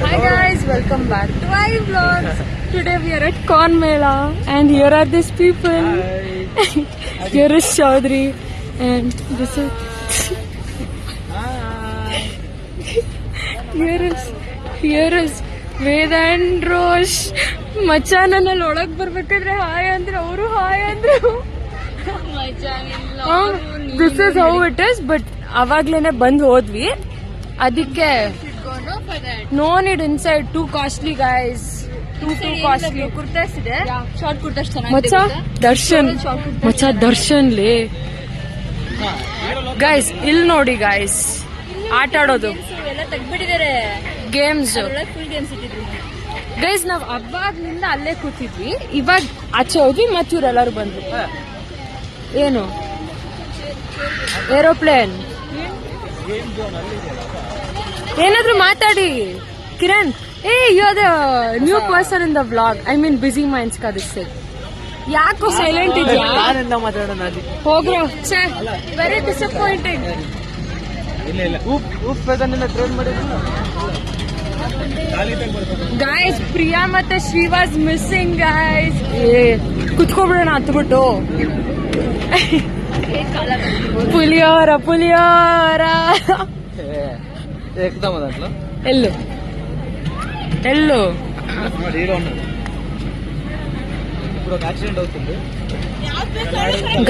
Hi guys, welcome back to my vlogs. Today we are at Corn Mela and here are these people. Here is Chaudhary and this is here is Ved and Rosh. ಮಚ್ಚಾ ನನ್ನಲ್ಲಿ ಒಳಗ್ ಬರ್ಬೇಕಾದ್ರೆ hi ಅಂದ್ರೆ ಅವರು hi ಅಂದ್ರು. This is how it is. But ಅವಾಗ್ಲೇನೆ ಬಂದ್ ಹೋದ್ವಿ, ಅದಕ್ಕೆ no need inside. Too costly guys, too costly. Kurtas ಇದೆ, ಶಾರ್ಟ್ ಕುರ್ತಾಸ್ ಮಚ್ಚಾ ದರ್ಶನ್ ಲೇ ಗೈಸ್. ಇಲ್ಲಿ ನೋಡಿ ಗೈಸ್, ಆಟ ಆಡೋದು ತೆಗ್ಬಿಟ್ಟಿದ್ದಾರೆ ಗೇಮ್ಸ್. ಗೈಸ್ ನಾವ್ ಅವಾಗ್ಲಿಂದ ಅಲ್ಲೇ ಕೂತಿದ್ವಿ, ಇವಾಗ ಆಚೆ ಹೋದ್ವಿ ಮತ್ತೆ ಇವ್ರೆಲ್ಲರೂ ಬಂದ್ರು. ಏನು ಏರೋಪ್ಲೇನ್? ಏನಾದ್ರು ಮಾತಾಡಿ Kiran. You are the new person in the vlog. I mean busy minds ಕದಿಸ್ತೆ. ಯಾಕೋ ಸೈಲೆಂಟ್ ಇದೆಯಾ? ಹೋಗ್ರೋ. Very disappointed. ಗಾಯ್ಸ್ ಪ್ರಿಯಾ ಮತ್ತೆ ಶ್ರೀ ವಾಸ್ ಮಿಸ್ಸಿಂಗ್ ಗಾಯ್ಸ್. ಕುತ್ಕೊಬಿಡೋಣ ಹತ್ಬಿಟ್ಟು. ಪುಲಿಯೋರ ಎಲ್ಲು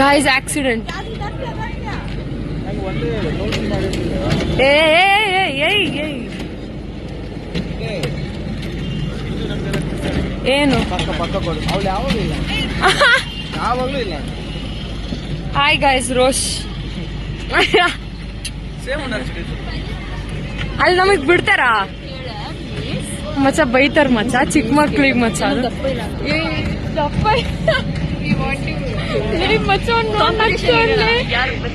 ಗಾಯ್ಸ್ ಆಕ್ಸಿಡೆಂಟ್. ಏನು ಹಾಯ್ ಗಾಯ್ಸ್, ರೋಶ್ ಅಲ್ಲಿ ನಮಗ್ ಬಿಡ್ತಾರಾ ಮಚ್ಚ? ಬೈತಾರ ಮಚ್ಚ ಚಿಕ್ಕ ಮಕ್ಳಿಗೆ ಮಚ್ಚ. ಮಚ್ಚ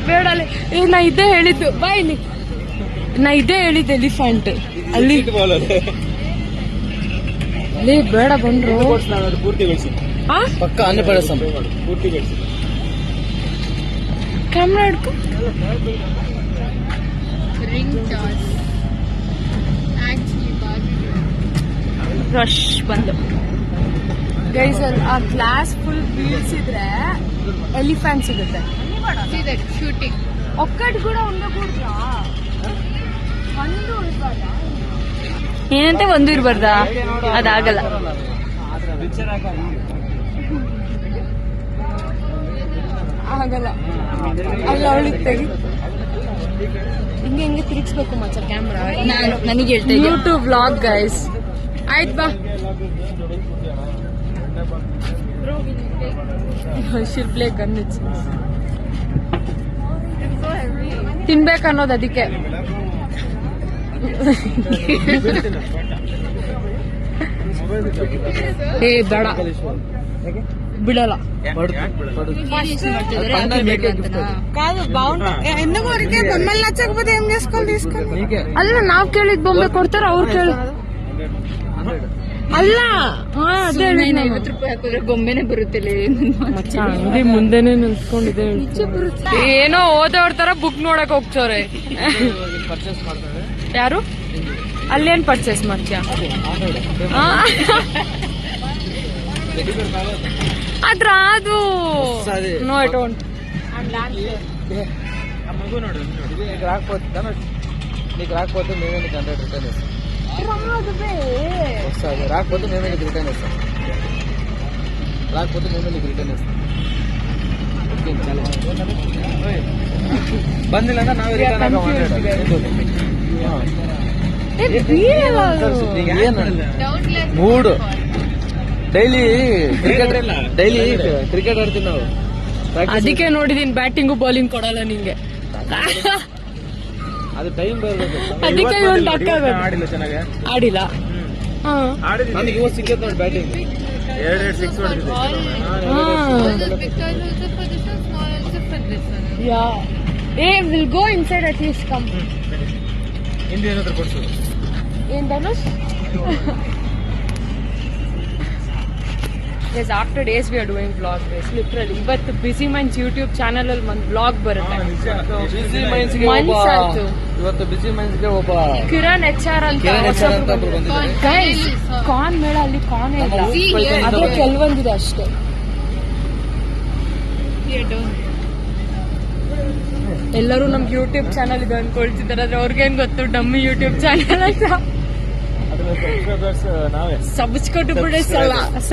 ಬೇಡಲೆ. ನಾ ಇದೇ ಹೇಳಿದ್ದು ಬಾಯ್ಲಿ, ನಾ ಇದೇ ಹೇಳಿದ್ದು ಎಲಿಫೆಂಟ್ ಅಲ್ಲಿ. ಲೇ ಬೇಡ ಬಂದ್ರು ಪಕ್ಕ ಕ್ಯಾಮ್ರಾ ಹಿಡ್ಕೊ. ರಶ್ ಬಂದು ಗೈಸ್. ಆ ಗ್ಲಾಸ್ ಫುಲ್ ಬೀಳ್ಸಿದ್ರೆ ಎಲಿಫೆಂಟ್ ಸಿಗುತ್ತೆ. ಶೂಟಿಂಗ್ ಒಕ್ಕಟ್ ಕೂಡ ఉండకూడదా? ಏನಂತೆ ಒಂದು ಇರ್ಬಾರ್ದಾ? ಅದಾಗಲ್ಲ. ಆಗಲ್ಲ. ಅಲ್ಲ ಅವಳಿಗೆ ತೆಗಿ. ಹಿಂಗೆ ತಿರುಗಿಸ್ಬೇಕು ಮಚ್ಚ ಕ್ಯಾಮ್ರಾ. ನನಗೆ ಹೇಳ್ತಾ ಯೂಟ್ಯೂಬ್ ವ್ಲಾಗ್ ಗೈಸ್. ಆಯ್ತು ಬಾ. ಶಿಲ್ಪ್ಲೆ ಗನ್ನಿಚ್ಚ ತಿನ್ಬೇಕನ್ನೋದು ಅದಕ್ಕೆ. ಬೇಡ ಬಿಡಲ್ಲ. ಅಲ್ಲ ನಾವ್ ಕೇಳಿದ್ ಬೊಂಬೆ ಕೊಡ್ತಾರ, ಅವ್ರು ಕೇಳಿ ಅಲ್ಲ. ಅದೇ 50 ರೂಪಾಯಿ ಹಾಕಿದ್ರೆ ಗೊಂಬೆನೆ ಬರುತ್ತೆ. ಅಂಗಡಿ ಮುಂದೆನೆ ನಿಲ್ಸ್ಕೊಂಡಿದೆ. ಏನೋ ಓದೋರ್ ತರ ಬುಕ್ ನೋಡಕ್ ಹೋಗ್ತವ್ರೆ. ಯಾರು ಅಲ್ಲೇನ್ ಪರ್ಚೇಸ್ ಮಾಡ್ತೀಯ? ಅದ್ರ ಅದು ನೋ ಐ ಡೋಂಟ್. రాకపోతే మేమే నీకు 100 రిటర్న్ ఇస్తాం. వస్తుంది రాకపోతే మేమే నీకు రిటర్న్ ఇస్తాం. రాకపోతే మేమే నీకు రిటర్న్ ఇస్తాం. ಬಂದಿಲ್ಲ ಅಂದ್ರೆ ನಾವೇ ರಿಟರ್ನ್ ಮೂಡು. ಡೈಲಿ ಕ್ರಿಕೆಟ್ ಆಡ್ತೀವಿ ನಾವು. ಅದಕ್ಕೆ ನೋಡಿದೀನಿ ಬ್ಯಾಟಿಂಗು ಬೌಲಿಂಗ್ ಕೊಡಲ್ಲ ನಿಂಗೆ. ಅದು ಟೈಮ್ ಬರಬೇಕು. ಅದಕ್ಕೆ ಆಡಿಲ್ಲ ಚೆನ್ನಾಗಿ ಆಡಿಲ್ಲ. ನನಗೆ ಇವತ್ತು ಸಿಕ್ಕೈತೆ ನೋಡಿ ಬ್ಯಾಟಿಂಗ್. 2 6 ಹೊಡೆದಿದ್ದೆ. Will go inside at least come. ಹಿಂದಿ ಏನಾದ್ರು ಕೊಡ್ಸೋದು ಏನ್ Dhanush? Yes, after days we are doing vlog guys, literally. But Busy Minds YouTube channel ಅಲ್ಲಿ ಒಂದು vlog ಬರುತ್ತೆ. Busy Minds ಗೆ months ಆಯ್ತು. ಇವತ್ತು ಬಿಸಿ ಮೈನ್ಸ್ಗೆ ಒಬ್ಬ ಕಿರಣ್ HR ಅಂತ ಕಿರಣ್ HR ಅಂತ ಒಬ್ರು ಬಂದಿದ್ದಾರೆ. ಗೈಸ್ ಕಾರ್ನ್ ಮೇಳ ಅಲ್ಲಿ ಕಾರ್ನ್ ಇಲ್ಲ, ಅದೇ ಕೆಲವೊಂದಿದೆ ಅಷ್ಟೇ. ಎಲ್ಲರೂ ನಮ್ಗೆ ಯೂಟ್ಯೂಬ್ ಚಾನಲ್ ಇದೆ ಅನ್ಕೊಳ್ತಿದ್ದಾರೆ, ಆದ್ರೆ ಅವ್ರಿಗೇನ್ ಗೊತ್ತು ಡಮ್ಮಿ ಯೂಟ್ಯೂಬ್ ಚಾನಲ್ ಅಂತ. ನಾವೇ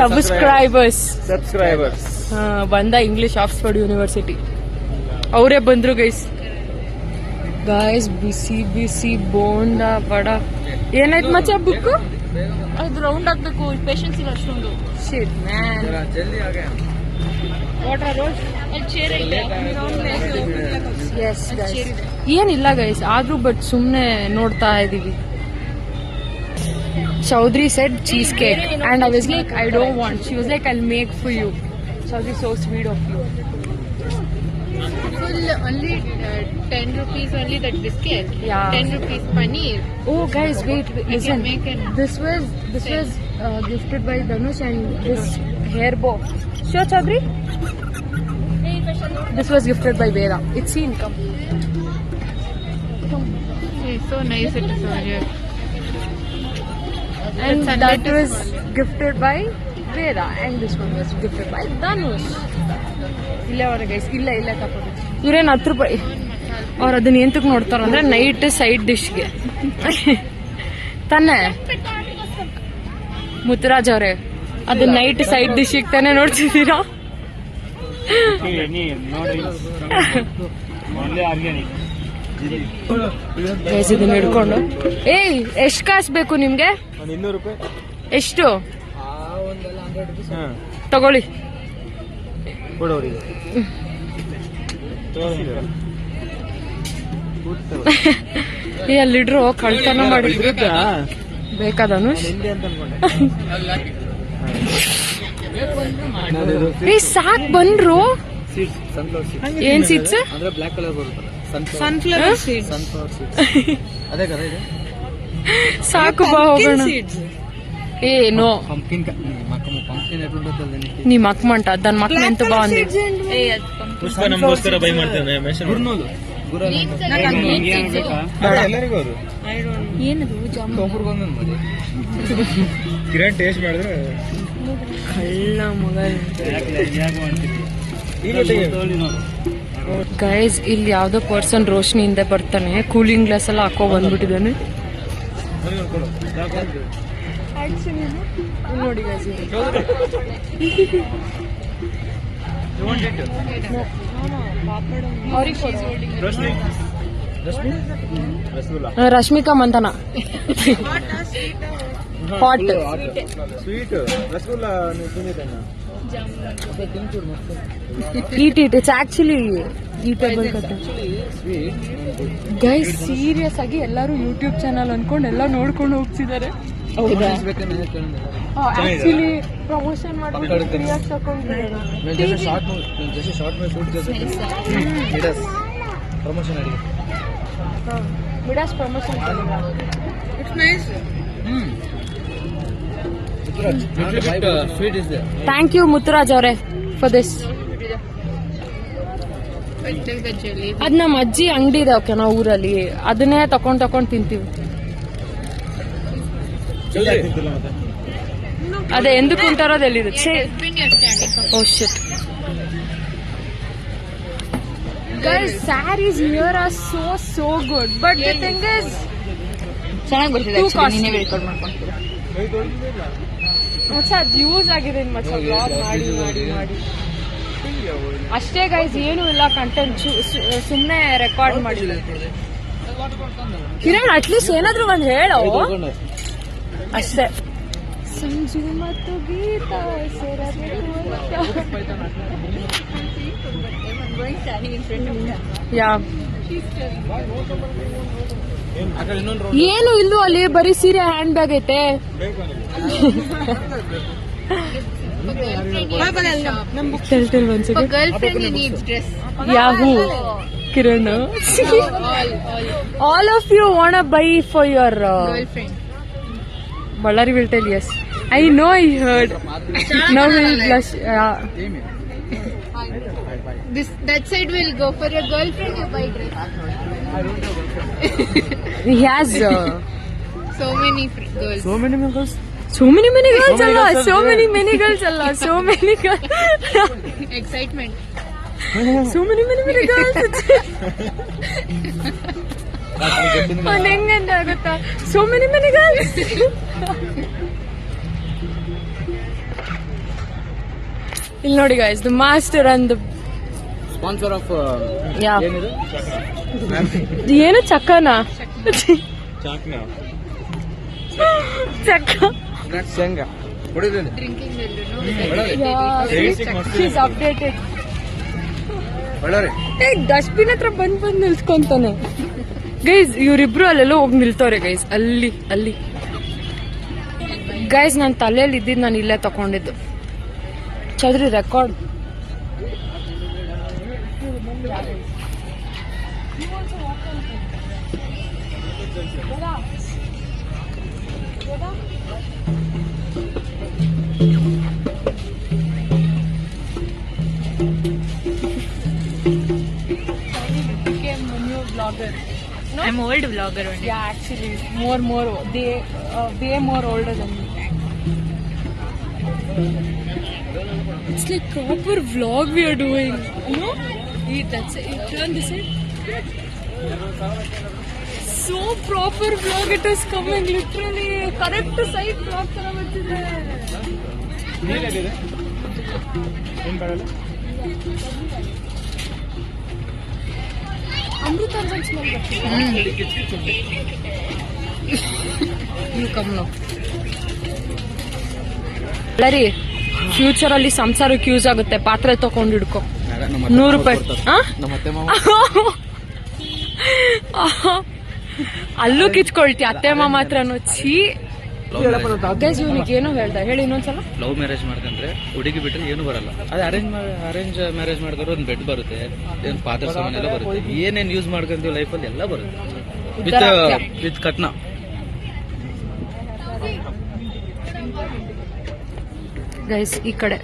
ಸಬ್ಸ್ಕ್ರೈಬರ್ಸ್ ಬಂದ ಇಂಗ್ಲಿಷ್ ಆಕ್ಸ್ಫರ್ಡ್ ಯೂನಿವರ್ಸಿಟಿ ಅವರೇ ಬಂದ್ರು ಗೈಸ್. ಬಿಸಿ ಬಿಸಿ ಬೋಂಡ ಬಡ. ಏನಾಯ್ತು ಮಚ್ಚ ಬುಕ್ ಅದು ರೌಂಡ್ ಆಗ್ಬೇಕು, ಪೇಷನ್ಸ್ ಇಲ್ಲ ಅಷ್ಟೊಂದು. ಶಿಟ್ ಮ್ಯಾನ್. ಏನಿಲ್ಲ ಗೈಸ್, ಆದ್ರೂ ಬಟ್ ಸುಮ್ನೆ ನೋಡ್ತಾ ಇದೀವಿ. Chaudhary said cheesecake and I was like, I don't want. She was like, I'll make for you. Chaudhary, so sweet of you. Only 10 rupees only that biscuit. Yeah. 10 rupees paneer. Oh guys, wait, listen. make it. This was gifted by Dhanush and this hair bow. Sure, Chaudhary? This was gifted by Veda. It's seen, come. It's so nice it is over here. And That's that 100 was gifted by Veda and this one was gifted by Dhanush. ಇಲ್ಲ ಅವರ guys, ಇಲ್ಲ ತಪ್ಪು. ಇವ್ರೇನು 10 ರೂಪಾಯಿ ಅವ್ರು ಅದನ್ನ ಎಂತಕ್ಕೆ ನೋಡ್ತಾರ ಅಂದ್ರೆ ನೈಟ್ ಸೈಡ್ ಡಿಶ್ಗೆ ತಾನೆ ಮುತ್ತರಾಜ್ ಅವರೇ, ಅದನ್ನ ನೈಟ್ ಸೈಡ್ ಡಿಶ್ ತಾನೆ ನೋಡ್ತಿದ್ದೀರಾ? ಇದನ್ನ ಹಿಡ್ಕೊಂಡು ಎಷ್ಟು ಕಾಸು ಬೇಕು ನಿಮ್ಗೆ? 200 ರೂಪಾಯಿ. ಎಷ್ಟು ತಗೊಳ್ಳಿ. ಅಲ್ಲಿಡ್ರು ಕಳ್ತನ ಮಾಡಿದ್ರು. ಬೇಕಾದನು ಸಾಕ್ ಬಂದ್ರು. ಏನ್ ಸೀಡ್ಸ್? ಬ್ಲಾಕ್ ಕಲರ್ ಬರುತ್ತೆ, ಸನ್ಫ್ಲವರ್ ಸೀಡ್ಸ್. ಅದೇ ಕದ ಇದು. ಸಾಕು ಬಾ ಹೋಗೋಣ. ನೋ పంకిన్ ఎట్లుంటుందో నీ మక్కమంట దాని మక్కన ఎంత బాగుంది. ಪುಷ್ಪ ನಮಗೋಸ್ಕರ ಬೈ ಮಾಡ್ತೇನೆ. ಗುರ್ನೂಲು ಎಲ್ಲರಿಗೂ ಅವರು ಏನದು ಒಬ್ಬರು ಬಂದ್ ಮಾಡಿ ಕಿರಣ್ ಟೇಸ್ಟ್ ಮಾಡಿದ್ರೆ ಕಳ್ಳ ಮಗ. ಗೈಸ್ ಇಲ್ಲಿ ಯಾವ್ದೋ ಪರ್ಸನ್ ರೋಶ್ನಿ ಹಿಂದೆ ಬರ್ತಾನೆ, ಕೂಲಿಂಗ್ ಗ್ಲಾಸ್ ಎಲ್ಲ ಹಾಕೋ ಬಂದ್ಬಿಟ್ಟಿದ್ದಾನೆ. ನೋಡಿ guys, Rashmika Mandanna hot sweet rasgulla eat it's actually eatable. Guys serious ಆಗಿ ಎಲ್ಲರೂ ಯೂಟ್ಯೂಬ್ ಚಾನಲ್ ಅನ್ಕೊಂಡು ಎಲ್ಲ ನೋಡ್ಕೊಂಡು ಹೋಗ್ತಿದ್ದಾರೆ. ಆಕ್ಚುಲಿ ಪ್ರಮೋಷನ್ ಮಾಡ್ಬಿಟ್ಟು ಫ್ರೀಯಾಗಿ ತಗೊಂಡಿದ್ದಾರೆ. Midas promotion it's nice. Thank you Muthuraj ಅವರೇ ಫಾರ್ ದಿಸ್. ಅದ್ ನಮ್ಮ ಅಜ್ಜಿ ಅಂಗಡಿ ಇದೆ ಓಕೆ, ನಾವು ಊರಲ್ಲಿ ಅದನ್ನೇ ತಕೊಂಡ್ ತಿಂತೀವಿ. ಅದೇ ಎಂದಕ್ಕೆ ಉಂಟಾರೋದು ಎಲ್ಲಿದೆ? Oh shit. Guys saris here are so good, but the thing is ಚೆನ್ನಾಗಿ ಬರ್ತಿದೆ. ಮಚ್ಚ ಅದು ಯೂಸ್ ಆಗಿದೆ ಮಚ್ಚ, ಬ್ಲಾಗ್ ಮಾಡಿ ಅಷ್ಟೇ ಗೈಸ್, ಏನೂ ಇಲ್ಲ ಕಂಟೆಂಟ್, ಸುಮ್ಮನೆ ರೆಕಾರ್ಡ್ ಮಾಡಿ. ಕಿರಣ್ ಅಟ್ಲೀಸ್ಟ್ ಏನಾದ್ರು ಒಂದು ಹೇಳೋ ಅಷ್ಟೇ. ಸಂಜು ಮತ್ತು ಗೀತಾ ಏನು ಇಲ್ಲೂ ಅಲ್ಲಿ ಬರೀ ಸೀರೆ ಹ್ಯಾಂಡ್ ಬ್ಯಾಗ್ ಐತೆ. Yahoo, Kiran. All of you wanna buy for your girlfriend. Ballari will tell yes. I know, I heard. Now we'll blush. That side will go for your girlfriend. You buy dress. He has So many girls. So many girls. so many girls ಅಲ್ಲ, so many girls ಅಲ್ಲ, so many girls. Excitement. so many girls. ಅವ್ನು ಹೆಂಗಂತ ಗೊತ್ತಾ, so many girls. ಇಲ್ಲಿ ನೋಡಿ guys, the master and Sponsor of Yeah. ಏನಿದು? ಏನು ಚಕ್ಕನಾ ಚಾಕ್ನ. ಚಕ್ಕ ಶೇಂಗಾ. ಹೊಡಿದೇನೆ. Drinking will she's updated. ಒಳ್ಳೆ. ಡಸ್ಟ್ಬಿನ್ ಹತ್ರ ಬಂದ್ ನಿಲ್ಸ್ಕೊಂತಾನೆ ಗೈಸ್. ಇವರಿಬ್ರು ಅಲ್ಲೆಲ್ಲ ಹೋಗಿ ನಿಲ್ತವ್ರೆ ಗೈಸ್, ಅಲ್ಲಿ ಗೈಸ್. ನನ್ನ ತಲೆಯಲ್ಲಿ ಇದ್ದಿದ್ದು ನಾನು ಇಲ್ಲೇ ತಗೊಂಡಿದ್ದು. Chaudhary record. I'm old vlogger only. Yeah, actually, more. They way more older than me. It's like proper vlog we are doing. You know? That's it. Turn this side. So proper vlog it is coming. Literally correct side vlog ತರ ಬರ್ತಿದೆ. ನೀನೇನಿದೆ? ಏನ್ ಬರಲ್ಲ? ಅಮೃತ ಅಂತ smell ಬರ್ತಿದೆ. You come now. ಲರಿ, future ಅಲ್ಲಿ ಸಂಸಾರಕ್ಕೆ use ಆಗುತ್ತೆ. ಪಾತ್ರೆ ತಗೊಂಡು ಹಿಡ್ಕೊ. 100 ರೂಪಾಯಿ. ನಮ್ಮ ಅತ್ತೆ ಮಾವ. ಅಲ್ಲೂ ಕಿಚ್ಕೊಳ್ತಿ ಅತ್ತೆ ಮಾಮ ಹತ್ರನು. ಛೀ ಗೈಸ್, ಇವನಿಗೆ ಏನೋ ಹೇಳ್ದ, ಹೇಳಿ ಇನ್ನೊಂದ್ಸಲ. ಲವ್ ಮ್ಯಾರೇಜ್ ಮಾಡ್ಕೊಂಡ್ರೆ ಹುಡುಗಿ ಬಿಟ್ರೆ ಏನು ಬರಲ್ಲ. ಅದೇ ಅರೇಂಜ್ ಮ್ಯಾರೇಜ್ ಮಾಡಿದ್ರೆ ಒಂದು ಬೆಡ್ ಬರುತ್ತೆ, ಒಂದು ಪಾತ್ರೆ ಸಾಮಾನು ಎಲ್ಲ ಬರುತ್ತೆ. ಏನೇನ್ ಯೂಸ್ ಮಾಡ್ಕೊಂತೀವಿ ಲೈಫಲ್ಲಿ ಎಲ್ಲ ಬರುತ್ತೆ ವಿತ್ ಕಟ್ನ. ಗೈಸ್ ಈ ಕಡೆ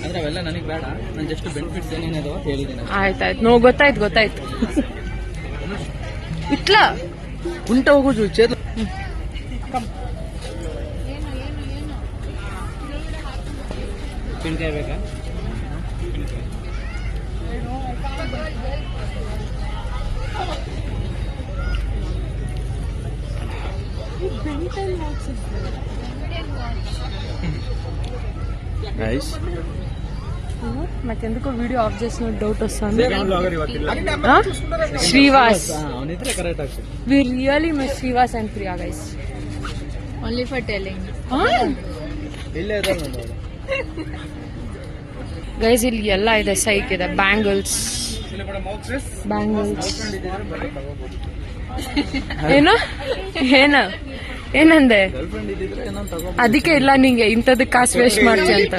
ಅಂದ್ರೆ ಅವೆಲ್ಲ ನನಗೆ ಬೇಡ, ನಾನು ಜಸ್ಟ್ ಬೆನಿಫಿಟ್ಸ್ ಏನೇನದು ಹೇಳಿದ್ದೀನಿ. ಆಯ್ತಾಯ್ತು, ಗೊತ್ತಾಯ್ತು. ಇಟ್ಲ ಉಂಟ ಹೋಗುದು ಚೇರ್. ಉಪ್ಪಿನಕಾಯಿ ಬೇಕಾ? ನೈಸ್. ಮತ್ತೆಂದಕ್ಕೂ ವಿಡಿಯೋ ಆಫ್ చేసిన ಡೌಟ್ వస్తుంది. ಶ್ರೀವಾಸ್, ಅವನಿದ್ರೆ ಕರೆಕ್ಟ್ ಆಗ್ತದೆ. We really miss Srivas and Priya guys. Only for telling. ಇಲ್ಲೇ ಇದೆ ನೋಡಿ. ಗೈಸ್ ಇಲ್ಲಿ ಎಲ್ಲ ಇದೆ, ಸೈಕ್ ಇದೆ, ಬ್ಯಾಂಗಲ್ಸ್. ಏನಂದೆ? ಅದಕ್ಕೆ ಇಲ್ಲ ನಿಂಗೆ ಇಂಥದಕ್ಕೆ ಕಾಸು ವೇಸ್ಟ್ ಮಾಡ್ತೀಯ ಅಂತ.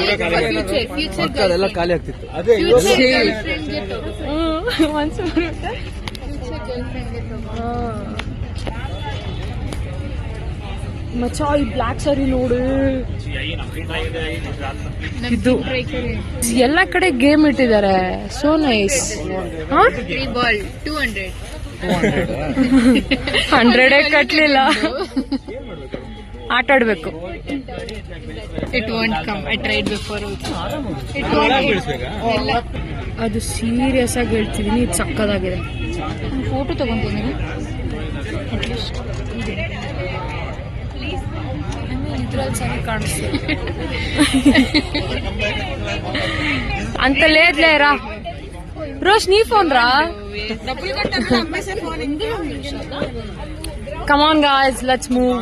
ಅದೆಲ್ಲ ಖಾಲಿ ಆಗ್ತಿತ್ತು. ಮಚ್ಚ ಈ ಬ್ಲಾಕ್ ಸಾರಿ ನೋಡು. ಇದು ಎಲ್ಲ ಕಡೆ ಗೇಮ್ ಇಟ್ಟಿದ್ದಾರೆ. So nice. 3 ball 200. 100 ಕಟ್ಲಿಲ್ಲ. ಆಟ ಆಡ್ಬೇಕು. It won't come. I tried before also. It won't. ಅದು ಸೀರಿಯಸ್ ಆಗಿ ಹೇಳ್ತಿದೀನಿ, ಇದು ಸಕ್ಕದಾಗಿದೆ. Photo ತಗೊಂತೀನಿ at least. ಇದ್ರಲ್ಲಿ ಸರಿ ಕಾಣಿಸ್ತೀವಿ ಅಂತ ಲೇದ್ಲೇರಾ. ರೋಶ್ ನೀ ಫೋನ್ ರಾ. Come on guys, let's move.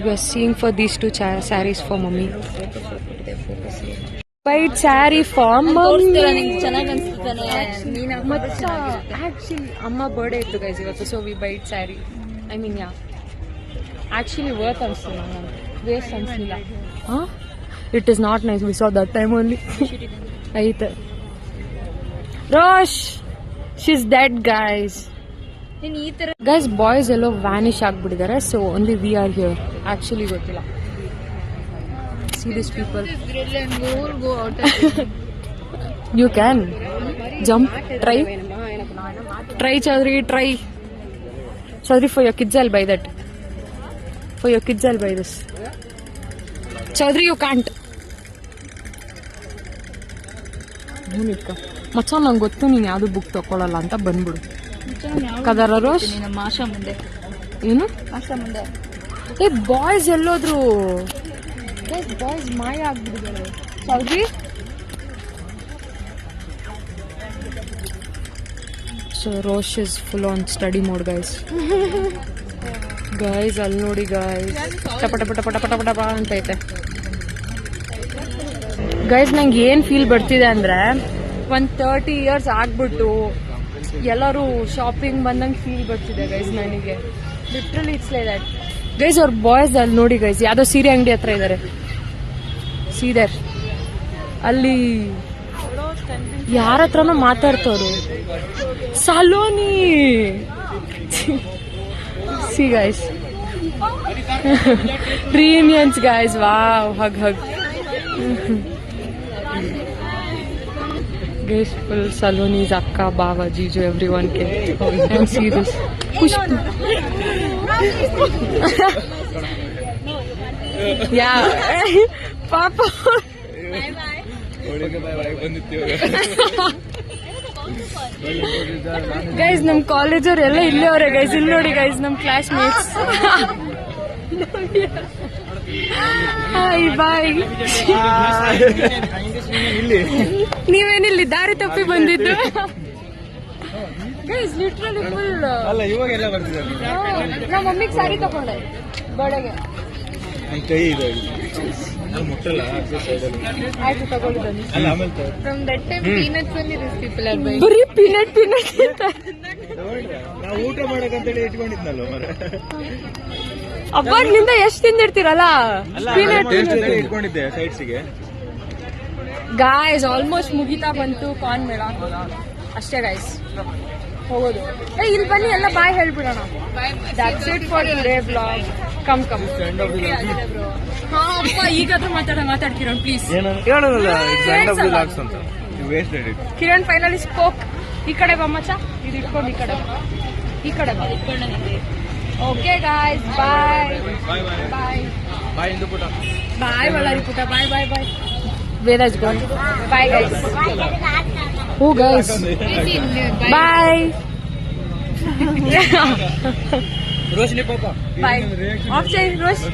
We are seeing for these two sarees for mommy. White saree for mommy. Actually, amma birthday ittu guys ivattu, so we buy saree. I mean yeah. Actually worth ansilla, waste ansilla. It is not nice. We saw that time only. Aita. Rosh, she's dead guys. Guys, boys ಎಲ್ಲೋ vanish ಆಗ್ಬಿಟ್ಟಿದ್ದಾರೆ, so only we are here. Actually ಗೊತ್ತಿಲ್ಲ. See these people. Grill and go out. You can jump, try. Try, Chaudhary, try. Chaudhary, for your kids I'll buy that. For your kids I'll buy this. Chaudhary, you can't. ಮಚ್ಚ ನಂಗೆ ಗೊತ್ತು ನೀನು ಯಾವ್ದು book ತಗೊಳಲ್ಲ ಅಂತ ಬಂದ್ಬಿಡು. ಕದರ ರೋಷ್ ನಮ್ಮ ಆಶಾ ಮುಂದೆ ಏನು ಆಶಾ ಮುಂದೆ ಏ ಬಾಯ್ಸ್ ಎಲ್ಲೋದ್ರು? ಬಾಯ್ಸ್ ಮಾಯ ಆಗ್ಬಿಟ್ಟಿದ್ದಾರೆ. Chaudhary so Rosh is full on study mode guys. Guys ಅಲ್ಲಿ ನೋಡಿ ಗೈಸ್, ಟಪ ಟಪ ಟಪ ಟಪ ಟಪ ಟಪ ಅಂತ ಐತೆ ಗೈಸ್. ನಂಗೆ ಏನ್ ಫೀಲ್ ಬರ್ತಿದೆ ಅಂದ್ರೆ, ಒಂದು 30 years ಆಗ್ಬಿಟ್ಟು ಎಲ್ಲರೂ ಶಾಪಿಂಗ್ ಬಂದಂಗೆ ಫೀಲ್ ಬರ್ತಿದೆ ಗೈಸ್ ನನಗೆ. Literally it's like that guys. ಅವ್ರ ಬಾಯ್ಸ್ ಅಲ್ಲಿ ನೋಡಿ ಗೈಸ್, ಯಾವ್ದೋ ಸೀರೆ ಅಂಗಡಿ ಹತ್ರ ಇದ್ದಾರೆ. ಸೀದರ್ ಅಲ್ಲಿ ಯಾರ ಹತ್ರನೋ ಮಾತಾಡ್ತವ್ರು. Saloni see guys, reunions guys. Wow, hug hug guys. Full Salonis, Akka, Baba, Jiju, everyone came and see this. Push. Yeah. Papa. Guys ನಮ್ ಕಾಲೇಜ್ ಅವ್ರು ಎಲ್ಲ ಇಲ್ಲೇ ಅವ್ರೆ ಗೈಸ್. ಇಲ್ಲಿ ನೋಡಿ ಗೈಸ್, ನಮ್ ಕ್ಲಾಸ್ ಮೇಟ್ಸ್. Hi bye. ನೀವೇನಿಲ್ಲಿ ದಾರಿ ತಪ್ಪಿ ಬಂದಿದ್ದು ಗೈಸ್? Literally full. ಅಲ್ಲ ಇವಾಗೆಲ್ಲ ಬರ್ತಿದ್ದಾರೆ. ನಮ್ಮ ಮಮ್ಮಿಗೆ ಸಾರಿ ತಗೊಂಡೆ ಬಳೆಗೆ. ಕೈ ಇದೆ ಮುಟ್ಟಲ್ಲ. ಆಯ್ತು ತಗೊಳ್ಳಿ ಬನ್ನಿ. ಅಲ್ಲ ಆಮೇಲೆ from that time peanuts only these people are buying. ಬರೀ ಪೀನಟ್ ಅಂತ. ನಾವು ಊಟ ಮಾಡಕ್ಕಂತೇಳಿ ಇಟ್ಕೊಂಡಿದ್ನಲ್ವ ಮರ. ಅವಾಗ್ಲಿಂದ ಎಷ್ಟು ತಿಂದಿರ್ತೀರಲ್ಲ ಪೀನಟ್. ಇಟ್ಕೊಂಡಿದ್ದೆ ಸೈಡ್ಸಿಗೆ. ಗಾಯ್ಸ್ ಆಲ್ಮೋಸ್ಟ್ ಮುಗಿತಾ ಬಂತು ಕಾರ್ನ್ ಮೇಳ. ಅಷ್ಟೇ ಗಾಯ್ಸ್, ಹೋಗೋದು. ಇಲ್ಲಿ ಬನ್ನಿ, ಎಲ್ಲ ಬಾಯ್ ಹೇಳ್ಬಿಡೋಣ. That's it for today vlog. Come come. ಹಾ ಅಪ್ಪ, ಈಗಾದ್ರೂ ಮಾತಾಡ್ತೀರ ಪ್ಲೀಸ್. ಹೇಳೋದಲ್ಲ ಎಂಡ್ ಆಫ್ ದಿ ಲಾಗ್ಸ್ ಅಂತ. You wasted it. Kiran finally spoke. ಈ ಕಡೆ ಬಾ ಮಚ್ಚ, ಇದು ಇಟ್ಕೊಂಡು ಈ ಕಡೆ ಬಾ. ಓಕೆ ಗಾಯ್ಸ್, ಬಾಯ್ ಬಾಯ್ ಬಾಯ್ ಇಂದು ಪುಟ. ಬಾಯ್ ಬಳ್ಳಾರಿ ಪುಟ. Bye bye bye. Veda's gone. Bye guys. Who guys, bye. Roshini ಪಾಪ ಬಾಯ್. ಆಫ್ ಚೈ ರೋಶ್.